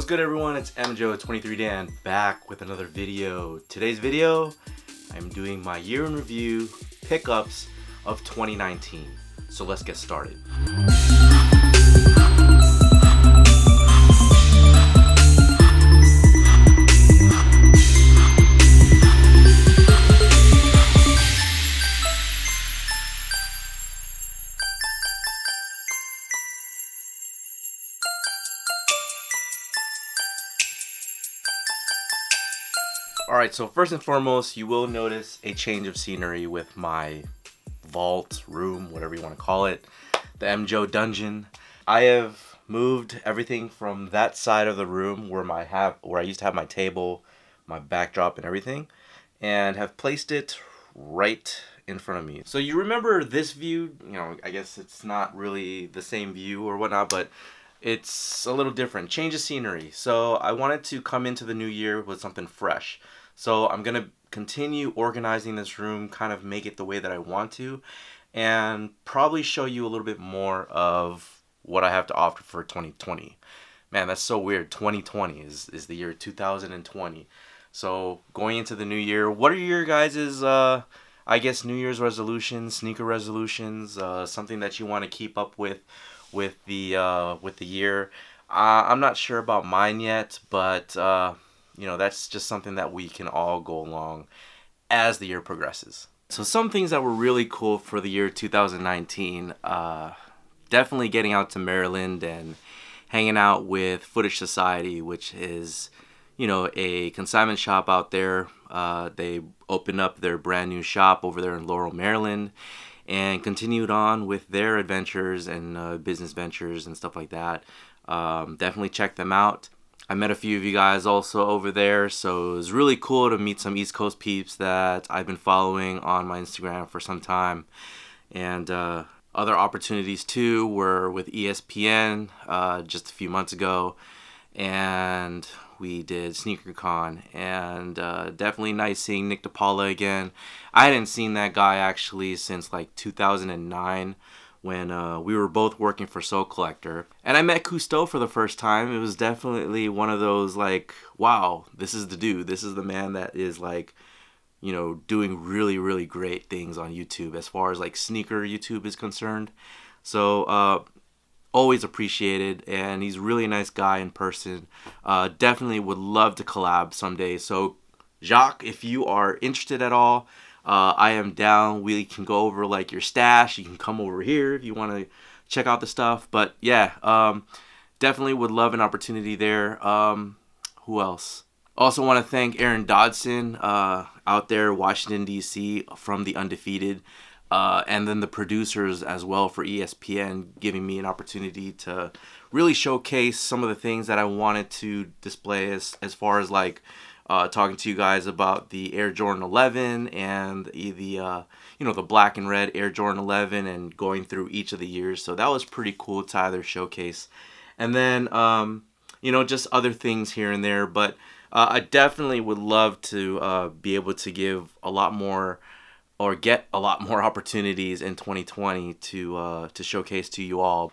What's good, everyone? It's MJO23Dan back with another video. Today's video, I'm doing my year in review pickups of 2019. So let's get started. Alright, so first and foremost, you will notice a change of scenery with my vault, room, whatever you want to call it, the MJO dungeon. I have moved everything from that side of the room where I used to have my table, my backdrop and everything, and have placed it right in front of me. So you remember this view, I guess it's not really the same view or whatnot, but it's a little different. Change of scenery. So I wanted to come into the new year with something fresh. So I'm going to continue organizing this room, kind of make it the way that I want to, and probably show you a little bit more of what I have to offer for 2020. Man, that's so weird. 2020 is the year 2020. So going into the new year, what are your guys' I guess New Year's resolutions, sneaker resolutions, something that you want to keep up with the year? I'm not sure about mine yet, but that's just something that we can all go along as the year progresses. So some things that were really cool for the year 2019, definitely getting out to Maryland and hanging out with Footage Society, which is, a consignment shop out there. They opened up their brand new shop over there in Laurel, Maryland, and continued on with their adventures and business ventures and stuff like that. Definitely check them out. I met a few of you guys also over there, so it was really cool to meet some East Coast peeps that I've been following on my Instagram for some time. And other opportunities too were with ESPN just a few months ago, and we did SneakerCon, and definitely nice seeing Nick DePaula again. I hadn't seen that guy actually since like 2009 when we were both working for Soul Collector. And I met Cousteau for the first time. It was definitely one of those like, wow, this is the dude. This is the man that is like, doing really, really great things on YouTube as far as like sneaker YouTube is concerned. So always appreciated, and he's really a nice guy in person. Definitely would love to collab someday. So Jacques, if you are interested at all, I am down. We can go over like your stash. You can come over here if you want to check out the stuff. But yeah, definitely would love an opportunity there. Who else? Also want to thank Aaron Dodson out there, Washington, D.C. from The Undefeated. And then the producers as well for ESPN, giving me an opportunity to really showcase some of the things that I wanted to display as far as like talking to you guys about the Air Jordan 11 and the black and red Air Jordan 11 and going through each of the years. So that was pretty cool to either showcase. And then, just other things here and there. But I definitely would love to be able to give a lot more or get a lot more opportunities in 2020 to showcase to you all.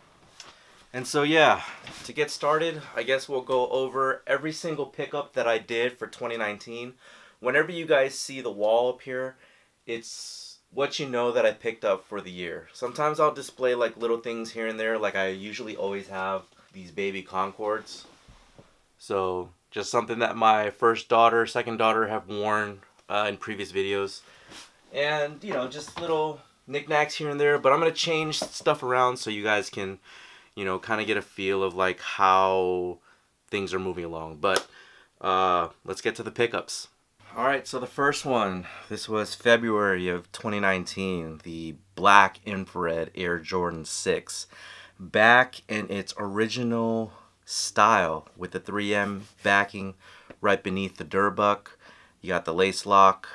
And so yeah, to get started, I guess we'll go over every single pickup that I did for 2019. Whenever you guys see the wall up here, it's what you know that I picked up for the year. Sometimes I'll display like little things here and there, like I usually always have these baby Concords. So just something that my first daughter, second daughter have worn in previous videos. And, just little knickknacks here and there. But I'm going to change stuff around so you guys can, kind of get a feel of, like, how things are moving along. But let's get to the pickups. Alright, so the first one, this was February of 2019. The Black Infrared Air Jordan 6. Back in its original style with the 3M backing right beneath the Durbuck. You got the lace lock.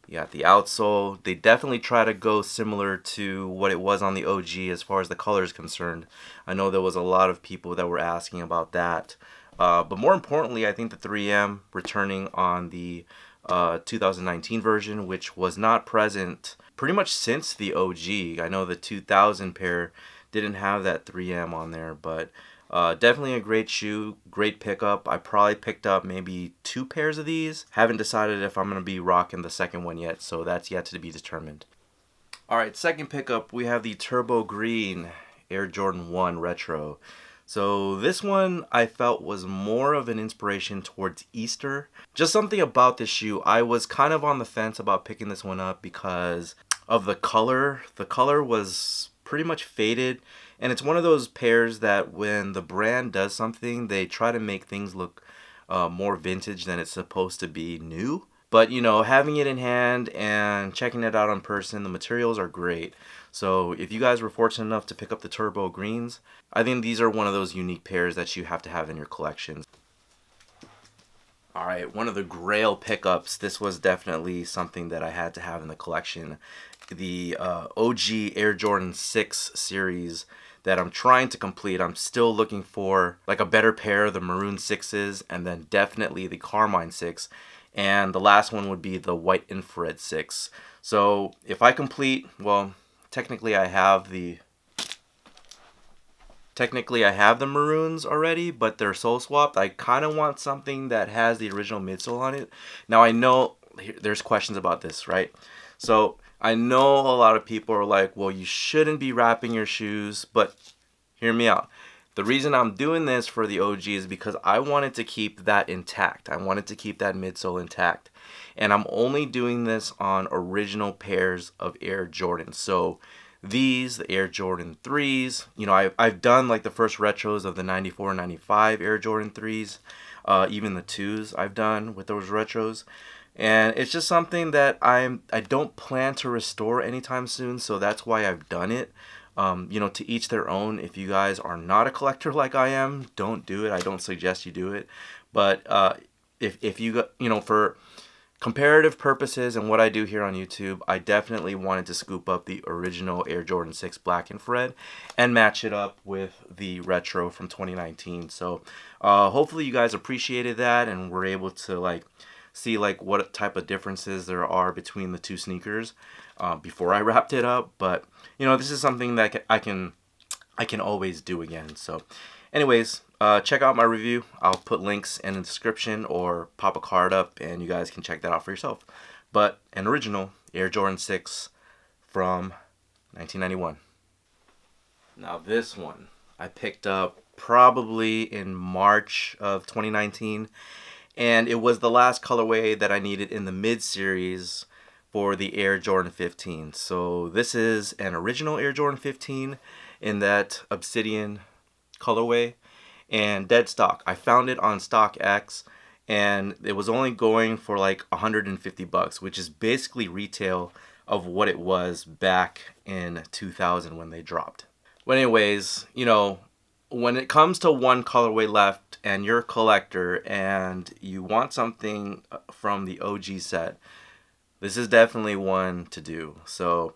You got the outsole. They definitely try to go similar to what it was on the OG as far as the color is concerned. I know there was a lot of people that were asking about that. But more importantly, I think the 3M returning on the 2019 version, which was not present pretty much since the OG. I know the 2000 pair didn't have that 3M on there, but Definitely a great shoe, great pickup. I probably picked up maybe 2 pairs of these. Haven't decided if I'm going to be rocking the second one yet, so that's yet to be determined. Alright, second pickup, we have the Turbo Green Air Jordan 1 Retro. So this one I felt was more of an inspiration towards Easter. Just something about this shoe, I was kind of on the fence about picking this one up because of the color. The color was pretty much faded, and it's one of those pairs that when the brand does something, they try to make things look more vintage than it's supposed to be new. But, you know, having it in hand and checking it out in person, the materials are great. So if you guys were fortunate enough to pick up the Turbo Greens, I think these are one of those unique pairs that you have to have in your collection. Alright, one of the grail pickups. This was definitely something that I had to have in the collection. The OG Air Jordan 6 series that I'm trying to complete. I'm still looking for like a better pair of the Maroon 6s, and then definitely the Carmine 6. And the last one would be the White Infrared 6. So if I complete, well, technically I have the maroons already, but they're sole swapped. I kind of want something that has the original midsole on it. Now I know there's questions about this, right? So I know a lot of people are like, well, you shouldn't be wrapping your shoes, but hear me out. The reason I'm doing this for the OG is because I wanted to keep that intact. I wanted to keep that midsole intact. And I'm only doing this on original pairs of Air Jordan. So these, the Air Jordan 3s, you know, I've done like the first retros of the 94 and 95 Air Jordan 3s. Even the 2s I've done with those retros. And it's just something that I don't plan to restore anytime soon. So that's why I've done it. You know, to each their own. If you guys are not a collector like I am, don't do it. I don't suggest you do it. But if you know, for comparative purposes and what I do here on YouTube, I definitely wanted to scoop up the original Air Jordan 6 Black Infrared and match it up with the retro from 2019. So hopefully you guys appreciated that and were able to like see like what type of differences there are between the two sneakers before I wrapped it up. But you know, this is something that I can always do again. So anyways, check out my review. I'll put links in the description or pop a card up and you guys can check that out for yourself. But an original Air Jordan 6 from 1991. Now this one I picked up probably in March of 2019, and it was the last colorway that I needed in the mid-series for the Air Jordan 15. So this is an original Air Jordan 15 in that Obsidian colorway and dead stock. I found it on StockX and it was only going for like 150 bucks, which is basically retail of what it was back in 2000 when they dropped. But anyways, you know, when it comes to one colorway left and you're a collector and you want something from the OG set, this is definitely one to do. So,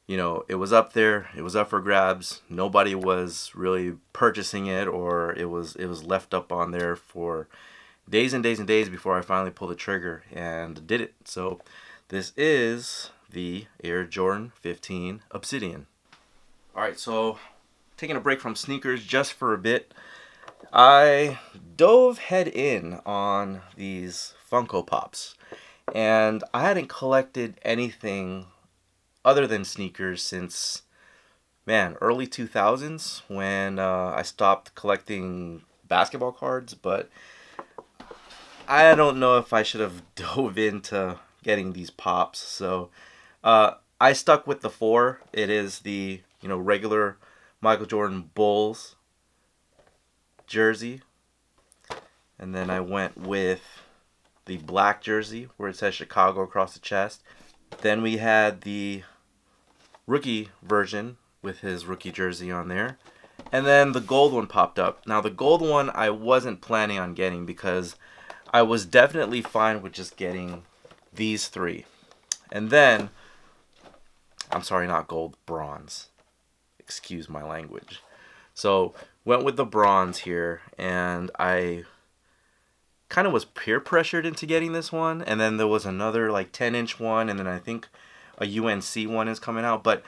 you know, it was up there. It was up for grabs. Nobody was really purchasing it, or it was left up on there for days and days and days before I finally pulled the trigger and did it. So this is the Air Jordan 15 Obsidian. Alright, so taking a break from sneakers just for a bit, I dove head in on these Funko Pops. And I hadn't collected anything other than sneakers since, man, early 2000s when I stopped collecting basketball cards. But I don't know if I should have dove into getting these pops. So I stuck with the 4. It is the, you know, regular Michael Jordan Bulls jersey. And then I went with the black jersey where it says Chicago across the chest. Then we had the rookie version with his rookie jersey on there. And then the gold one popped up. Now the gold one I wasn't planning on getting because I was definitely fine with just getting these 3. And then, I'm sorry, not gold, bronze. Excuse my language. So went with the bronze here, and I kind of was peer pressured into getting this one. And then there was another like 10-inch one, and then I think a UNC one is coming out. But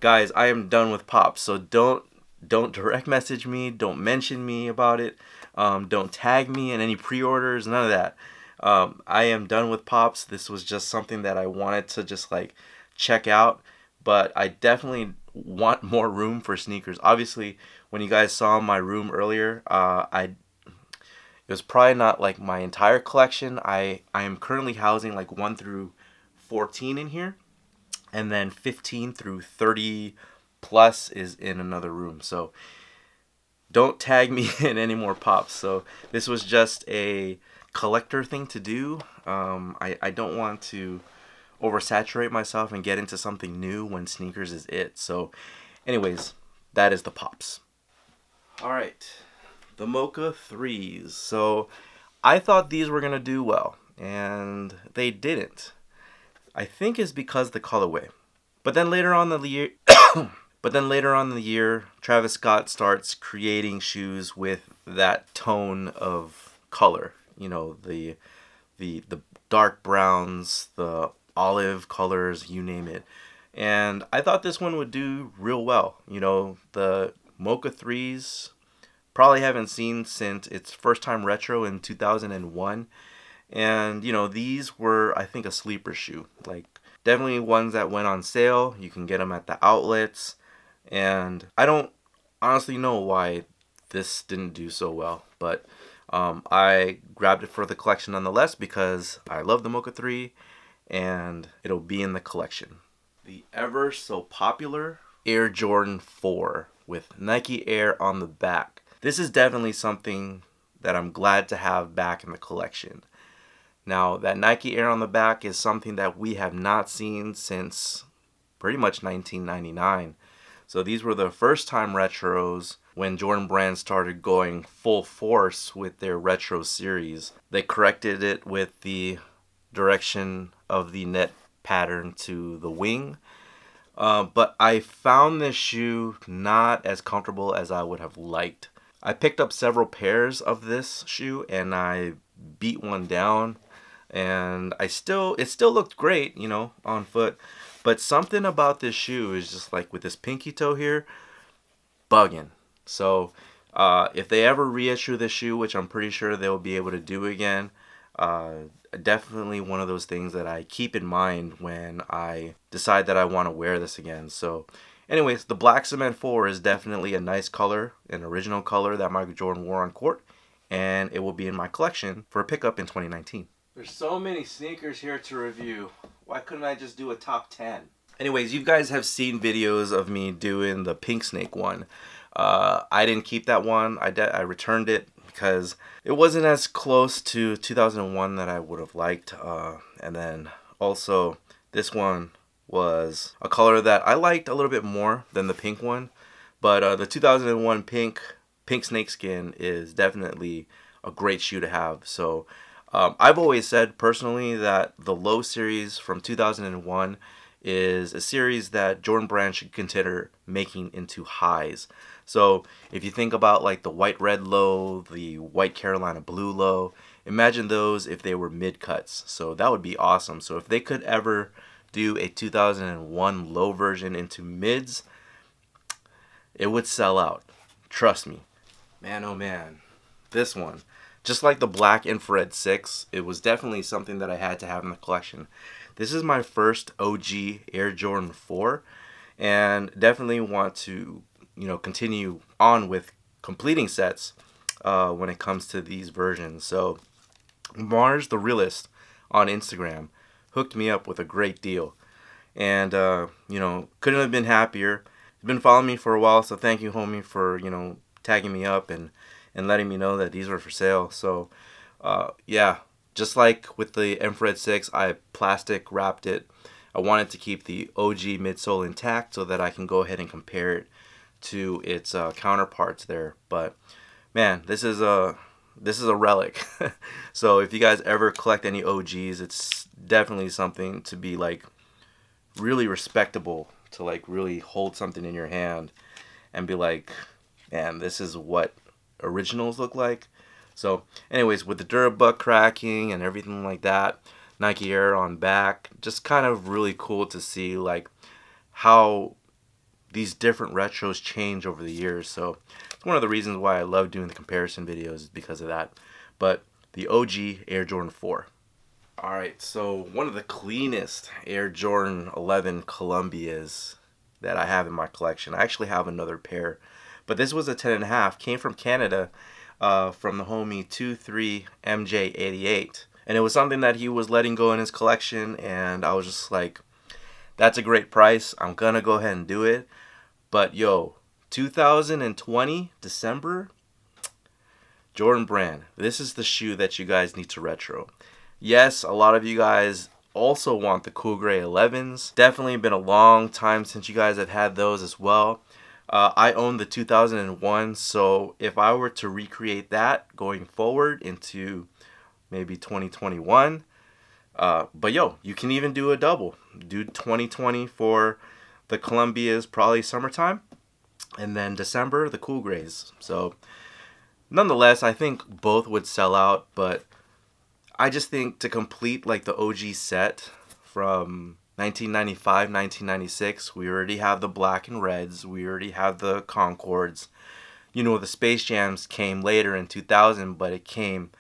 guys, I am done with pops, so don't don't direct message me, don't mention me about it, don't tag me in any pre-orders, none of that. I am done with Pops. This was just something that I wanted to just like check out, but I definitely want more room for sneakers. Obviously, when you guys saw my room earlier, it was probably not like my entire collection. I am currently housing like 1 through 14 in here, and then 15 through 30 plus is in another room. So don't tag me in any more Pops. So this was just a collector thing to do. I don't want to oversaturate myself and get into something new when sneakers is it. So anyways, that is the Pops. All right, the Mocha Threes. So I thought these were gonna do well, and they didn't. I think it's because the colorway. But then later on in the year, Travis Scott starts creating shoes with that tone of color. You know, the dark browns, the olive colors, you name it. And I thought this one would do real well. You know, the Mocha Threes probably haven't seen since its first time retro in 2001. And, you know, these were, I think, a sleeper shoe. Like, definitely ones that went on sale. You can get them at the outlets. And I don't honestly know why this didn't do so well. But I grabbed it for the collection nonetheless because I love the Mocha 3 and it'll be in the collection. The ever so popular Air Jordan 4 with Nike Air on the back. This is definitely something that I'm glad to have back in the collection. Now, that Nike Air on the back is something that we have not seen since pretty much 1999. So these were the first time retros when Jordan Brand started going full force with their retro series. They corrected it with the direction of the net pattern to the wing. But I found this shoe not as comfortable as I would have liked. I picked up several pairs of this shoe and I beat one down, and it still looked great, you know, on foot. But something about this shoe is just like with this pinky toe here, bugging. So if they ever reissue this shoe, which I'm pretty sure they'll be able to do again, definitely one of those things that I keep in mind when I decide that I want to wear this again. So anyways, the Black Cement 4 is definitely a nice color, an original color that Michael Jordan wore on court, and it will be in my collection for a pickup in 2019. There's so many sneakers here to review. Why couldn't I just do a top 10? Anyways, you guys have seen videos of me doing the Pink Snake one. I didn't keep that one. I returned it because it wasn't as close to 2001 that I would have liked. And then also this one was a color that I liked a little bit more than the pink one. But the 2001 pink snakeskin is definitely a great shoe to have. So I've always said personally that the low series from 2001 is a series that Jordan Brand should consider making into highs. So if you think about like the white red low, the white Carolina blue low, imagine those if they were mid cuts. So that would be awesome. So if they could ever do a 2001 low version into mids, it would sell out. Trust me. Man, oh man. This one. Just like the black infrared 6, it was definitely something that I had to have in the collection. This is my first OG Air Jordan 4, and definitely want to, you know, continue on with completing sets when it comes to these versions. So Mars the Realist on Instagram hooked me up with a great deal, and you know, couldn't have been happier. He's been following me for a while, so thank you, homie, for, you know, tagging me up and letting me know that these were for sale. So yeah, just like with the infrared 6, I plastic wrapped it. I wanted to keep the OG midsole intact so that I can go ahead and compare it to its counterparts there. But man, this is a relic. So if you guys ever collect any OGs, it's definitely something to be like really respectable, to like really hold something in your hand and be like, man, this is what originals look like. So anyways, with the Durabuck cracking and everything like that, Nike Air on back, just kind of really cool to see like how these different retros change over the years. So it's one of the reasons why I love doing the comparison videos, is because of that. But the OG Air Jordan 4. Alright, so one of the cleanest Air Jordan 11 Columbias that I have in my collection. I actually have another pair, but this was a 10.5. Came from Canada, from the homie 23MJ88. And it was something that he was letting go in his collection, and I was just like, that's a great price. I'm gonna go ahead and do it. But yo, 2020, December, Jordan Brand. This is the shoe that you guys need to retro. Yes, a lot of you guys also want the cool gray 11s. Definitely been a long time since you guys have had those as well. I own the 2001, so if I were to recreate that going forward into maybe 2021, but yo, you can even do a double. Do 2020 for the Columbias, probably summertime, and then December, the cool grays. So nonetheless, I think both would sell out, but I just think to complete like the OG set from 1995, 1996, we already have the black and reds, we already have the Concords. You know, the Space Jams came later in 2000, but it came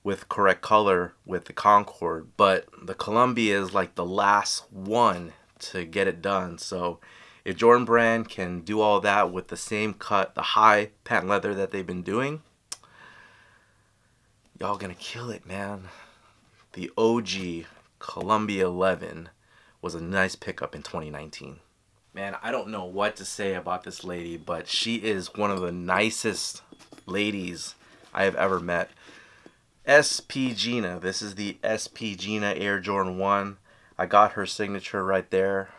with correct color with the Concord. But the Columbia is like the last one to get it done. So if Jordan Brand can do all that with the same cut, the high patent leather that they've been doing, y'all gonna kill it, man. The OG Columbia 11 was a nice pickup in 2019. Man, I don't know what to say about this lady, but she is one of the nicest ladies I have ever met. SP Gina. This is the SP Gina Air Jordan 1. I got her signature right there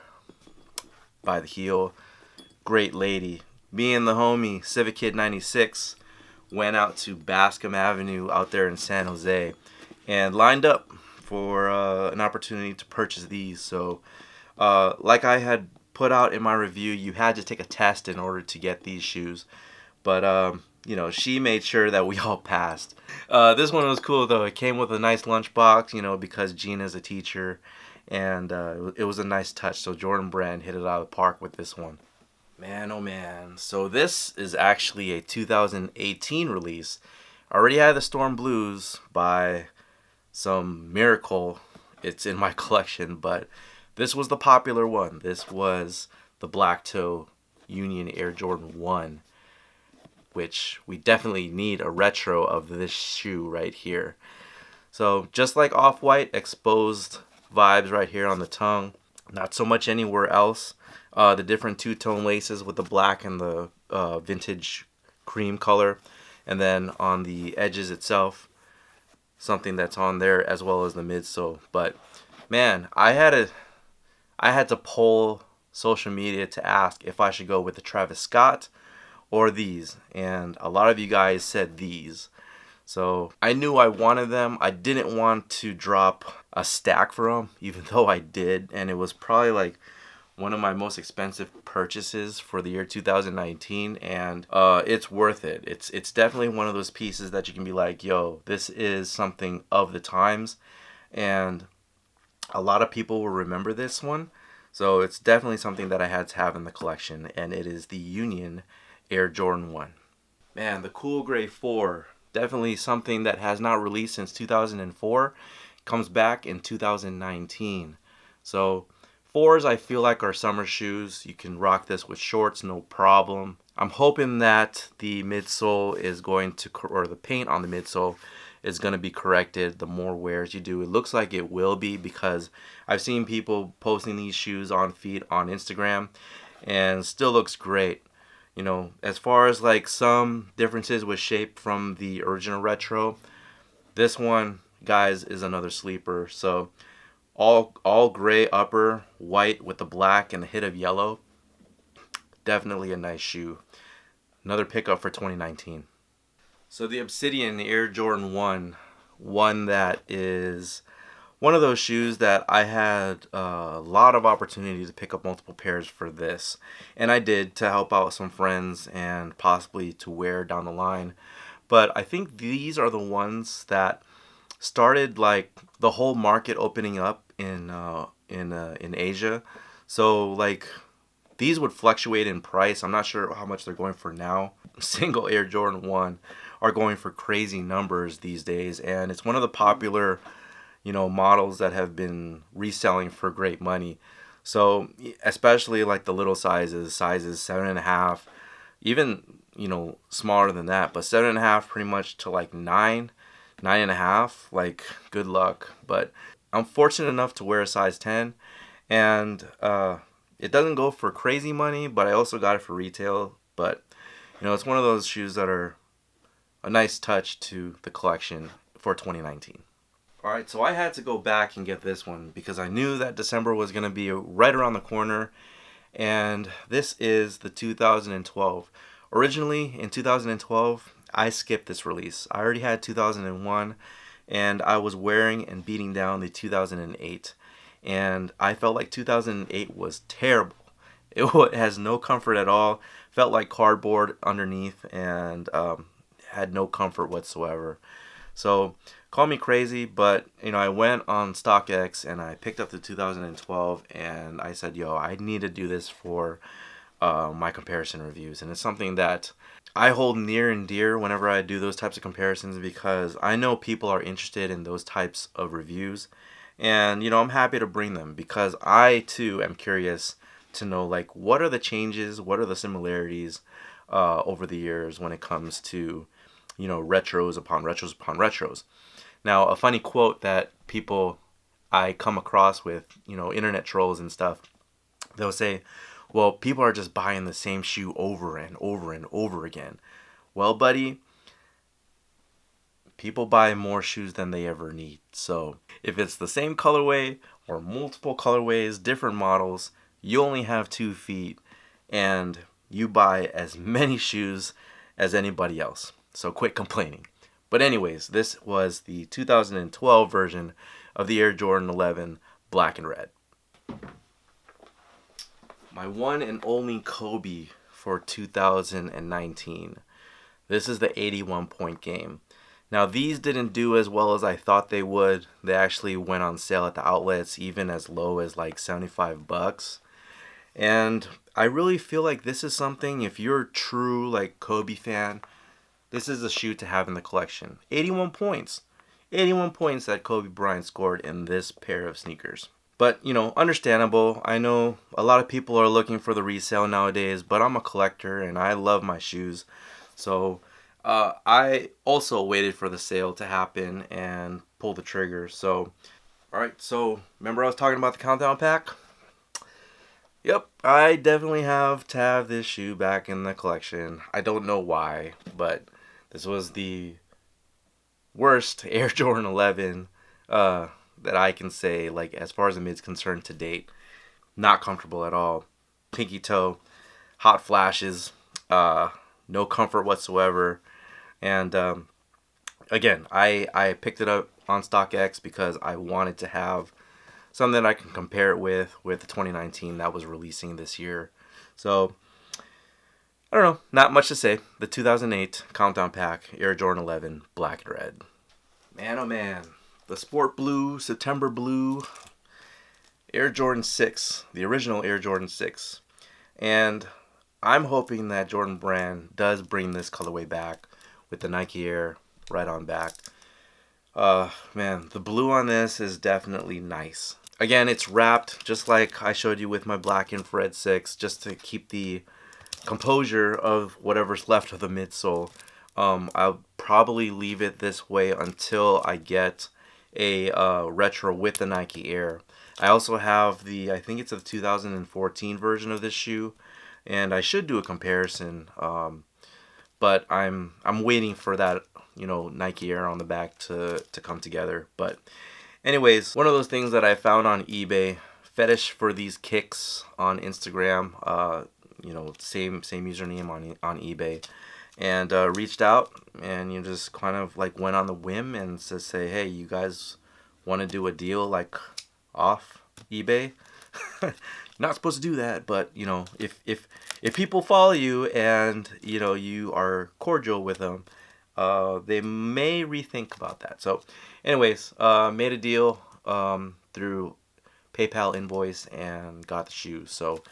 by the heel. Great lady. Me and the homie, Civic Kid 96, went out to Bascom Avenue out there in San Jose and lined up for an opportunity to purchase these. So like I had put out in my review, you had to take a test in order to get these shoes. But you know, she made sure that we all passed. This one was cool though. It came with a nice lunchbox, you know, because Gina's a teacher, and it was a nice touch. So Jordan Brand hit it out of the park with this one. Man, oh man. So this is actually a 2018 release. I already had the Storm Blues. By some miracle, it's in my collection, but this was the popular one. This was the Black Toe Union Air Jordan 1, which we definitely need a retro of this shoe right here. So just like Off-White, exposed vibes right here on the tongue. Not so much anywhere else. The different two-tone laces with the black and the vintage cream color. And then on the edges itself, something that's on there, as well as the midsole. But man, I had to poll social media to ask if I should go with the Travis Scott or these, and a lot of you guys said these. So I knew I wanted them. I didn't want to drop a stack for them, even though I did, and it was probably like one of my most expensive purchases for the year 2019, and it's worth it. It's definitely one of those pieces that you can be like, yo, this is something of the times, and a lot of people will remember this one. So it's definitely something that I had to have in the collection, and it is the Union Air Jordan 1. Man, the Cool Gray 4, definitely something that has not released since 2004. Comes back in 2019. So 4s I feel like are summer shoes. You can rock this with shorts, no problem. I'm hoping that the midsole is going to, or the paint on the midsole is going to be corrected the more wears you do. It looks like it will be, because I've seen people posting these shoes on feed on Instagram, and still looks great. You know, as far as like some differences with shape from the original retro, this one, guys, is another sleeper. So all gray upper, white with the black and a hit of yellow. Definitely a nice shoe. Another pickup for 2019. So the Obsidian Air Jordan 1, one that is one of those shoes that I had a lot of opportunity to pick up multiple pairs for this. And I did, to help out some friends and possibly to wear down the line. But I think these are the ones that started like the whole market opening up in Asia. So like these would fluctuate in price. I'm not sure how much they're going for now. Single Air Jordan 1 are going for crazy numbers these days, and it's one of the popular, models that have been reselling for great money. So especially like the little sizes 7.5, even smaller than that, but 7.5 pretty much to like 9.5. Like, good luck. But I'm fortunate enough to wear a size 10, and it doesn't go for crazy money, but I also got it for retail. But it's one of those shoes that are a nice touch to the collection for 2019. Alright, so I had to go back and get this one because I knew that December was going to be right around the corner, and this is the 2012. Originally, in 2012, I skipped this release. I already had 2001, and I was wearing and beating down the 2008, and I felt like 2008 was terrible. It has no comfort at all. Felt like cardboard underneath, and had no comfort whatsoever. So call me crazy, but I went on StockX and I picked up the 2012, and I said, yo, I need to do this for my comparison reviews. And it's something that I hold near and dear whenever I do those types of comparisons, because I know people are interested in those types of reviews, and I'm happy to bring them because I too am curious to know, like, what are the changes, what are the similarities over the years when it comes to retros upon retros upon retros. Now, a funny quote that people I come across with, internet trolls and stuff, they'll say, well, people are just buying the same shoe over and over and over again. Well, buddy, people buy more shoes than they ever need. So if it's the same colorway or multiple colorways, different models, you only have 2 feet and you buy as many shoes as anybody else. So quit complaining. But anyways, this was the 2012 version of the Air Jordan 11 black and red. My one and only Kobe for 2019. This is the 81 point game. Now, these didn't do as well as I thought they would. They actually went on sale at the outlets, even as low as like $75. And I really feel like this is something, if you're a true like Kobe fan, this is a shoe to have in the collection. 81 points. 81 points that Kobe Bryant scored in this pair of sneakers. But, understandable. I know a lot of people are looking for the resale nowadays, but I'm a collector and I love my shoes. So I also waited for the sale to happen and pulled the trigger. So, alright, so remember I was talking about the countdown pack? Yep, I definitely have to have this shoe back in the collection. I don't know why, but this was the worst Air Jordan 11 that I can say, like, as far as the mid's concerned to date. Not comfortable at all. Pinky toe, hot flashes, no comfort whatsoever. And again, I picked it up on StockX because I wanted to have something that I can compare it with the 2019 that was releasing this year. So, I don't know, not much to say. The 2008 countdown pack, Air Jordan 11, black and red. Man, oh man. The Sport Blue, September Blue, Air Jordan 6, the original Air Jordan 6. And I'm hoping that Jordan Brand does bring this colorway back with the Nike Air right on back. Man, the blue on this is definitely nice. Again, it's wrapped just like I showed you with my black infrared 6, just to keep the composure of whatever's left of the midsole. I'll probably leave it this way until I get a retro with the Nike Air. I also have the, I think it's a 2014 version of this shoe, and I should do a comparison, but I'm waiting for that, Nike Air on the back to come together. But anyways, one of those things that I found on eBay, fetish for these kicks on Instagram, same username on eBay, and reached out and just kind of like went on the whim and say, hey, you guys want to do a deal like off eBay? You're not supposed to do that, but if people follow you and you are cordial with them, they may rethink about that. So anyways, made a deal through PayPal invoice and got the shoes. So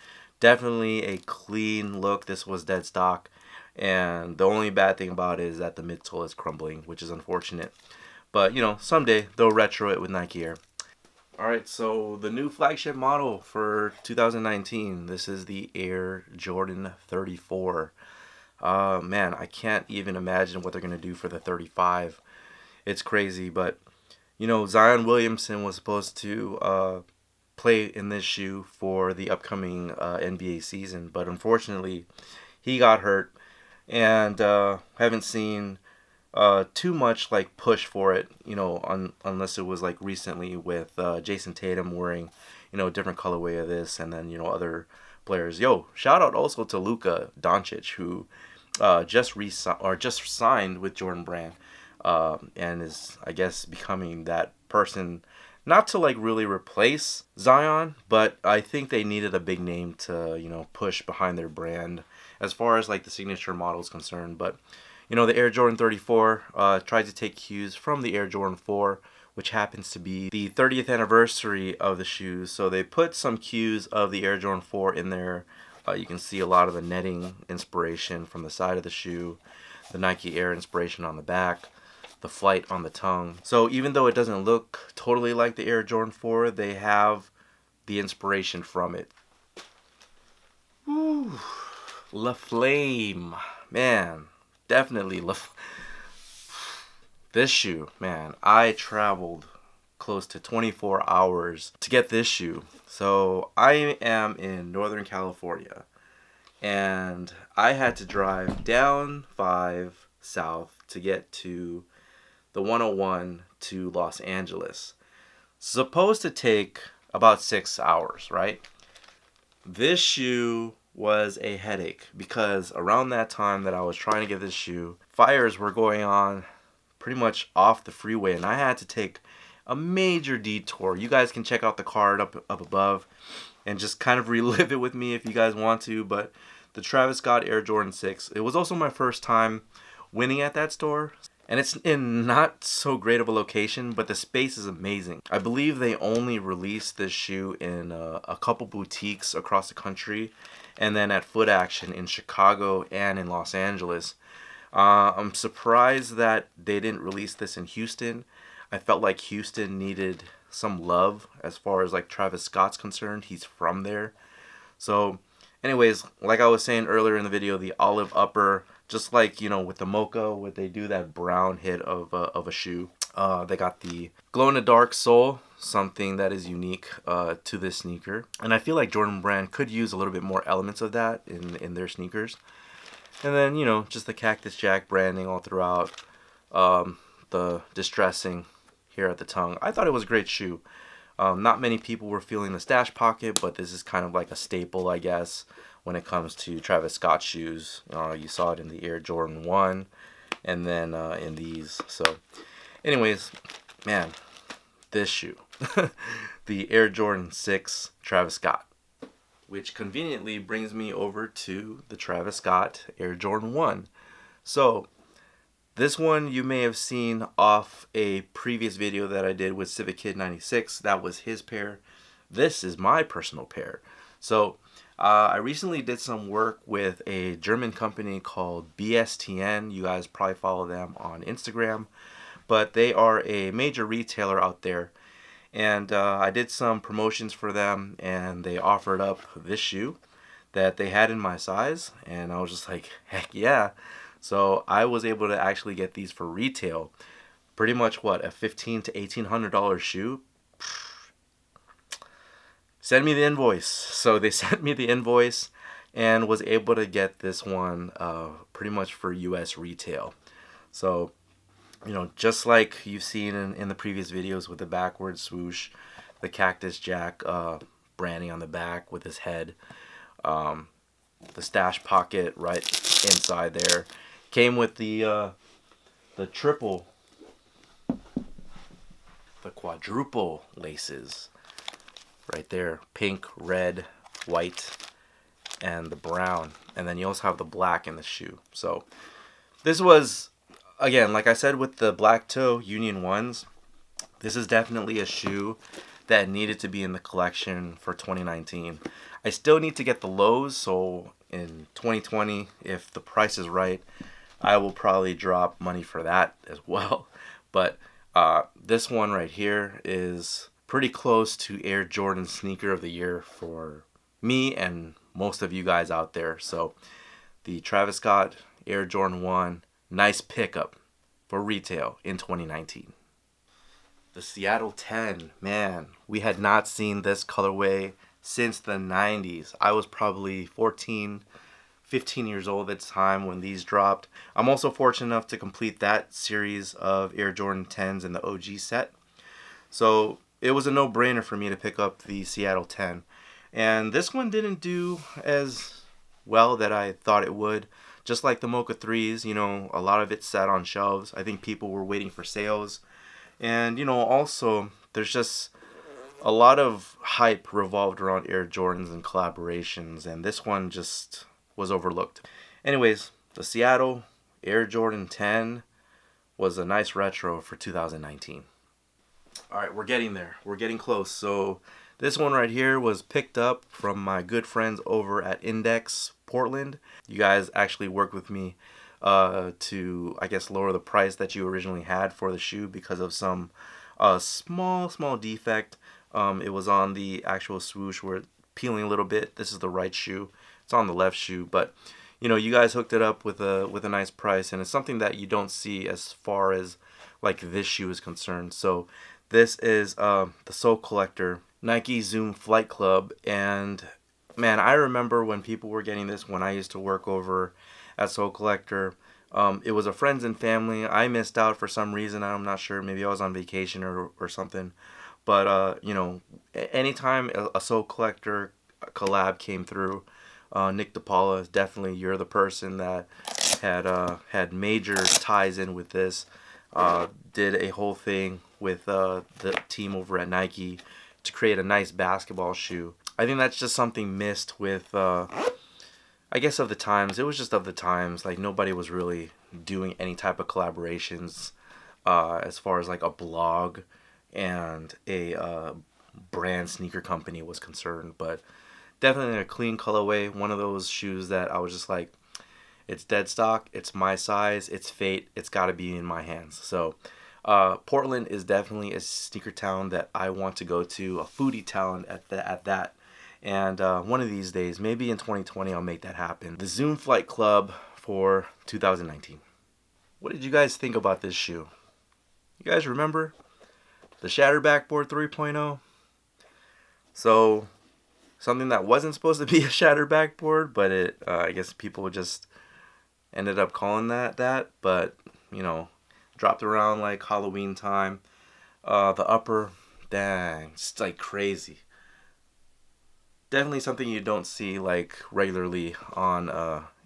Definitely a clean look. This was dead stock. And the only bad thing about it is that the midsole is crumbling, which is unfortunate. But, you know, someday they'll retro it with Nike Air. Alright, so the new flagship model for 2019. This is the Air Jordan 34. Man, I can't even imagine what they're going to do for the 35. It's crazy, but, you know, Zion Williamson was supposed to play in this shoe for the upcoming NBA season, but unfortunately he got hurt, and haven't seen too much like push for it, you know, unless it was like recently with Jason Tatum wearing, you know, a different colorway of this, and then, you know, other players. Yo, shout out also to Luka Doncic, who just signed with Jordan Brand, and is, I guess, becoming that person, not to like really replace Zion, but I think they needed a big name to, you know, push behind their brand as far as like the signature model is concerned. But, you know, the Air Jordan 34 tried to take cues from the Air Jordan 4, which happens to be the 30th anniversary of the shoes. So they put some cues of the Air Jordan 4 in there. You can see a lot of the netting inspiration from the side of the shoe, the Nike Air inspiration on the back, the flight on the tongue. So even though it doesn't look totally like the Air Jordan 4, they have the inspiration from it. Woo. La Flame. Man, definitely this shoe, man, I traveled close to 24 hours to get this shoe. So I am in Northern California, and I had to drive down 5 south to get to the 101 to Los Angeles. Supposed to take about 6 hours, right? This shoe was a headache because around that time that I was trying to get this shoe, fires were going on pretty much off the freeway, and I had to take a major detour. You guys can check out the card up above and just kind of relive it with me if you guys want to. But the Travis Scott Air Jordan 6, it was also my first time winning at that store, and it's in not so great of a location, but the space is amazing. I believe they only released this shoe in a couple boutiques across the country, and then at Foot Action in Chicago and in Los Angeles. I'm surprised that they didn't release this in Houston. I felt like Houston needed some love as far as like Travis Scott's concerned. He's from there. So anyways, like I was saying earlier in the video, the olive upper, just like, you know, with the Mocha, where they do that brown hit of a shoe. They got the glow-in-the-dark sole, something that is unique to this sneaker. And I feel like Jordan Brand could use a little bit more elements of that in their sneakers. And then, you know, just the Cactus Jack branding all throughout. The distressing here at the tongue. I thought it was a great shoe. Not many people were feeling the stash pocket, but this is kind of like a staple, I guess, when it comes to Travis Scott shoes. You saw it in the Air Jordan 1 and then in these. So anyways, man, this shoe. The Air Jordan 6 Travis Scott. Which conveniently brings me over to the Travis Scott Air Jordan 1. So this one you may have seen off a previous video that I did with Civic Kid 96. That was his pair. This is my personal pair. So I recently did some work with a German company called BSTN. You guys probably follow them on Instagram. But they are a major retailer out there. And I did some promotions for them, and they offered up this shoe that they had in my size. And I was just like, heck yeah. So I was able to actually get these for retail. Pretty much what, a $1,500 to $1,800 shoe? Send me the invoice. So they sent me the invoice and was able to get this one pretty much for US retail. So, you know, just like you've seen in the previous videos with the backward swoosh, the Cactus Jack branding on the back with his head, the stash pocket right inside there. Came with the triple, the quadruple laces right there. Pink, red, white, and the brown. And then you also have the black in the shoe. So this was, again, like I said with the black toe Union 1s, this is definitely a shoe that needed to be in the collection for 2019. I still need to get the lows, so in 2020, if the price is right, I will probably drop money for that as well. But this one right here is pretty close to Air Jordan sneaker of the year for me and most of you guys out there. So the Travis Scott Air Jordan 1, nice pickup for retail in 2019. The Seattle 10, man, we had not seen this colorway since the 90s. I was probably 14, 15 years old at the time when these dropped. I'm also fortunate enough to complete that series of Air Jordan 10s in the OG set. So it was a no-brainer for me to pick up the Seattle 10. And this one didn't do as well that I thought it would. Just like the Mocha Threes, you know, a lot of it sat on shelves. I think people were waiting for sales. And, you know, also, there's just a lot of hype revolved around Air Jordans and collaborations. And this one just was overlooked. Anyways, the Seattle Air Jordan 10 was a nice retro for 2019. Alright, we're getting there. We're getting close. So this one right here was picked up from my good friends over at Index Portland. You guys actually worked with me to, I guess, lower the price that you originally had for the shoe because of some small defect. It was on the actual swoosh where it's peeling a little bit. This is the right shoe. It's on the left shoe, but you know, you guys hooked it up with a nice price, and it's something that you don't see as far as like this shoe is concerned. So this is the Soul Collector Nike Zoom Flight Club, and man, I remember when people were getting this when I used to work over at Soul Collector. It was a friends and family. I missed out for some reason. I'm not sure. Maybe I was on vacation or something. But you know, anytime a Soul Collector collab came through, Nick DePaula, definitely you're the person that had major ties in with this. Did a whole thing with the team over at Nike to create a nice basketball shoe. I think that's just something missed with, I guess, of the times. It was just of the times. Like, nobody was really doing any type of collaborations as far as like a blog and a brand sneaker company was concerned. But definitely a clean colorway. One of those shoes that I was just like, it's dead stock, it's my size, it's fate, it's got to be in my hands. So Portland is definitely a sneaker town that I want to go to, a foodie town at that. And one of these days, maybe in 2020, I'll make that happen. The Zoom Flight Club for 2019. What did you guys think about this shoe? You guys remember the Shatter Backboard 3.0? So something that wasn't supposed to be a Shatter Backboard, but it I guess people just ended up calling that. But you know, dropped around like Halloween time. The upper, dang, it's like crazy. Definitely something you don't see like regularly on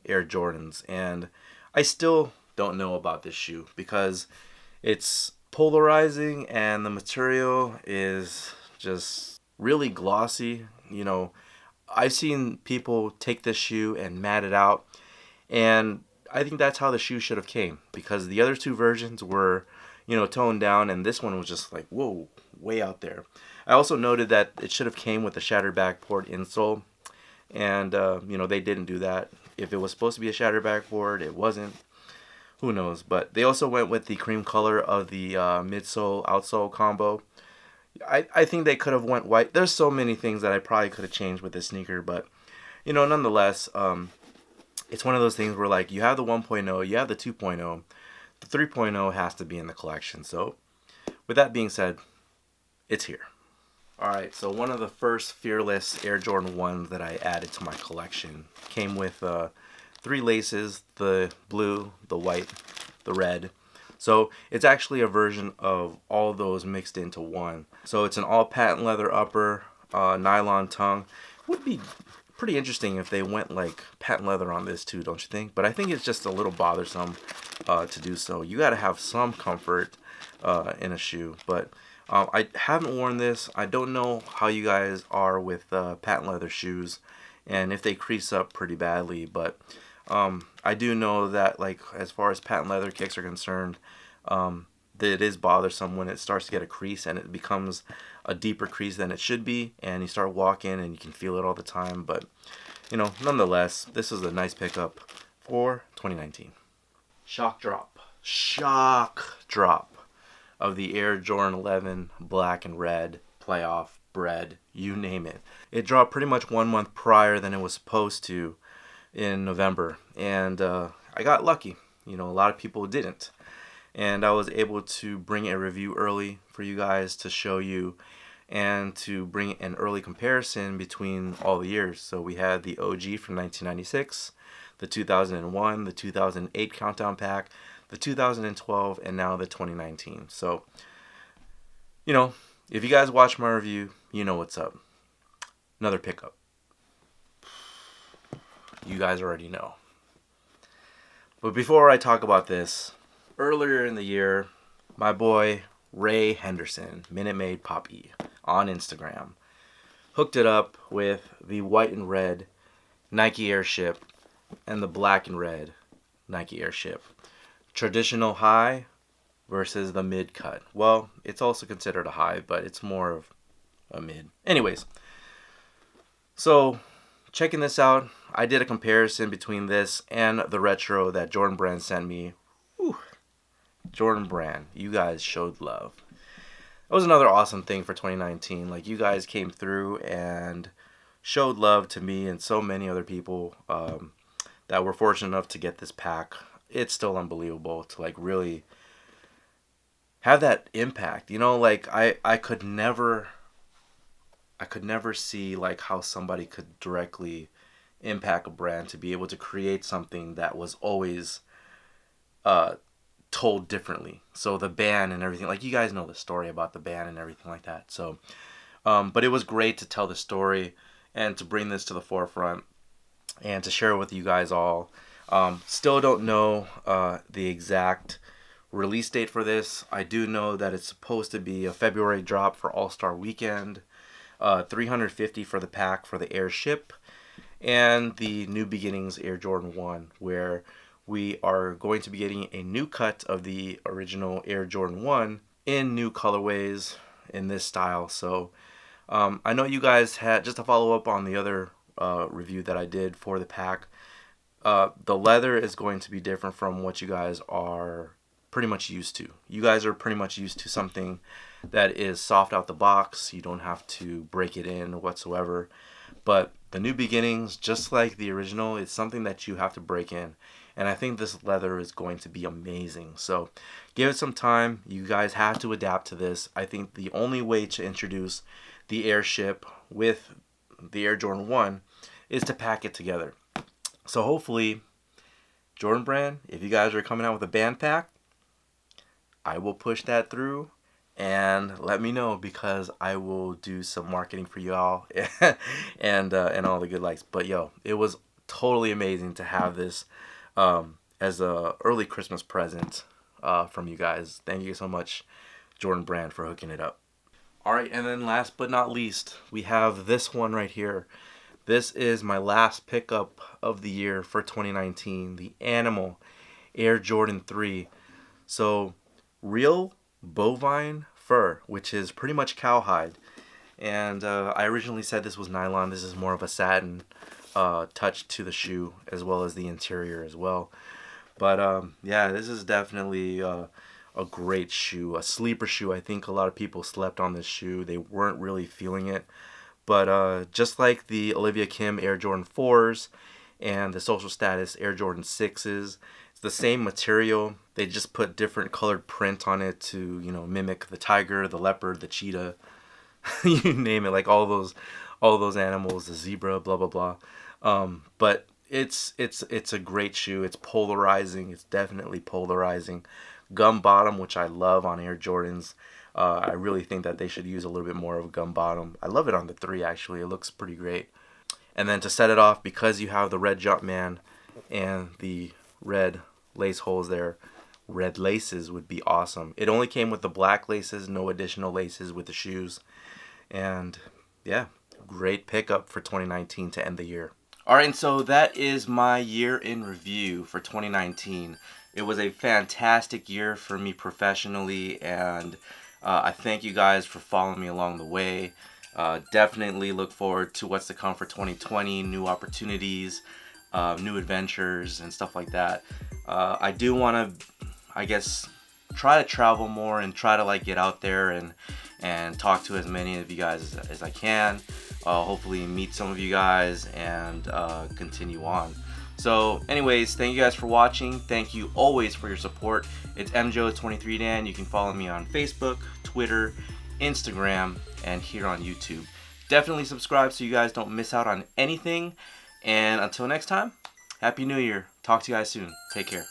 Air Jordans, and I still don't know about this shoe because it's polarizing and the material is just really glossy. You know, I've seen people take this shoe and mat it out, and I think that's how the shoe should have came, because the other two versions were, you know, toned down, and this one was just like, whoa, way out there. I also noted that it should have came with a shattered backboard insole, and you know, they didn't do that. If it was supposed to be a shattered backboard, it wasn't. Who knows? But they also went with the cream color of the midsole outsole combo. I think they could have went white. There's so many things that I probably could have changed with this sneaker, but you know, nonetheless, it's one of those things where like you have the 1.0, you have the 2.0, the 3.0 has to be in the collection. So with that being said, it's here. Alright, so one of the first Fearless Air Jordan 1s that I added to my collection came with 3 laces, the blue, the white, the red. So it's actually a version of all those mixed into one. So it's an all patent leather upper, nylon tongue. Would be pretty interesting if they went like patent leather on this too, don't you think? But I think it's just a little bothersome to do so. You got to have some comfort in a shoe. But I haven't worn this. I don't know how you guys are with patent leather shoes and if they crease up pretty badly. But I do know that, like, as far as patent leather kicks are concerned, it is bothersome when it starts to get a crease and it becomes a deeper crease than it should be, and you start walking and you can feel it all the time. But you know, nonetheless, this is a nice pickup for 2019. Shock drop of the Air Jordan 11 black and red playoff bread, you name it. It dropped pretty much 1 month prior than it was supposed to in November, and I got lucky. You know, a lot of people didn't, and I was able to bring a review early for you guys to show you and to bring an early comparison between all the years. So we had the OG from 1996, the 2001, the 2008 countdown pack, the 2012, and now the 2019. So, you know, if you guys watch my review, you know what's up. Another pickup. You guys already know. But before I talk about this, earlier in the year, my boy Ray Henderson, Minute Maid Poppy, on Instagram, hooked it up with the white and red Nike Airship and the black and red Nike Airship. Traditional high versus the mid cut. Well, it's also considered a high, but it's more of a mid. Anyways, so checking this out, I did a comparison between this and the retro that Jordan Brand sent me. Whew. Jordan Brand, you guys showed love. That was another awesome thing for 2019. Like, you guys came through and showed love to me and so many other people that were fortunate enough to get this pack. It's still unbelievable to like really have that impact. You know, like I could never see like how somebody could directly impact a brand to be able to create something that was always told differently. So the band and everything, like you guys know the story about the band and everything like that. So but it was great to tell the story and to bring this to the forefront and to share it with you guys all. Still don't know the exact release date for this. I do know that it's supposed to be a February drop for All-Star Weekend. $350 for the pack for the Airship, and the New Beginnings Air Jordan 1, where we are going to be getting a new cut of the original Air Jordan 1 in new colorways in this style. So I know you guys had, just to follow up on the other review that I did for the pack, the leather is going to be different from what you guys are pretty much used to. You guys are pretty much used to something that is soft out the box. You don't have to break it in whatsoever. But the New Beginnings, just like the original, it's something that you have to break in. And I think this leather is going to be amazing. So give it some time. You guys have to adapt to this. I think the only way to introduce the Airship with the Air Jordan 1 is to pack it together. So hopefully, Jordan Brand, if you guys are coming out with a band pack, I will push that through and let me know, because I will do some marketing for you all and all the good likes. But yo, it was totally amazing to have this as a early Christmas present from you guys. Thank you so much, Jordan Brand, for hooking it up. All right, and then last but not least, we have this one right here. This is my last pickup of the year for 2019, the Animal Air Jordan 3. So real bovine fur, which is pretty much cowhide. And I originally said this was nylon. This is more of a satin touch to the shoe, as well as the interior as well. But yeah, this is definitely a great shoe, a sleeper shoe. I think a lot of people slept on this shoe. They weren't really feeling it. But just like the Olivia Kim Air Jordan 4s and the Social Status Air Jordan 6s, it's the same material. They just put different colored print on it to, you know, mimic the tiger, the leopard, the cheetah, you name it, like all those animals, the zebra, blah blah blah. But it's a great shoe. It's polarizing. It's definitely polarizing. Gum bottom, which I love on Air Jordans. I really think that they should use a little bit more of a gum bottom. I love it on the 3 actually. It looks pretty great. And then to set it off, because you have the red Jumpman and the red lace holes there, red laces would be awesome. It only came with the black laces, no additional laces with the shoes. And yeah, great pickup for 2019 to end the year. Alright, and so that is my year in review for 2019. It was a fantastic year for me professionally, and I thank you guys for following me along the way. Definitely look forward to what's to come for 2020, new opportunities, new adventures, and stuff like that. I do want to, I guess, try to travel more and try to like get out there and talk to as many of you guys as I can. Hopefully meet some of you guys and continue on. So anyways, thank you guys for watching. Thank you always for your support. It's MJO23Dan. You can follow me on Facebook, Twitter, Instagram, and here on YouTube. Definitely subscribe so you guys don't miss out on anything. And until next time, Happy New Year. Talk to you guys soon. Take care.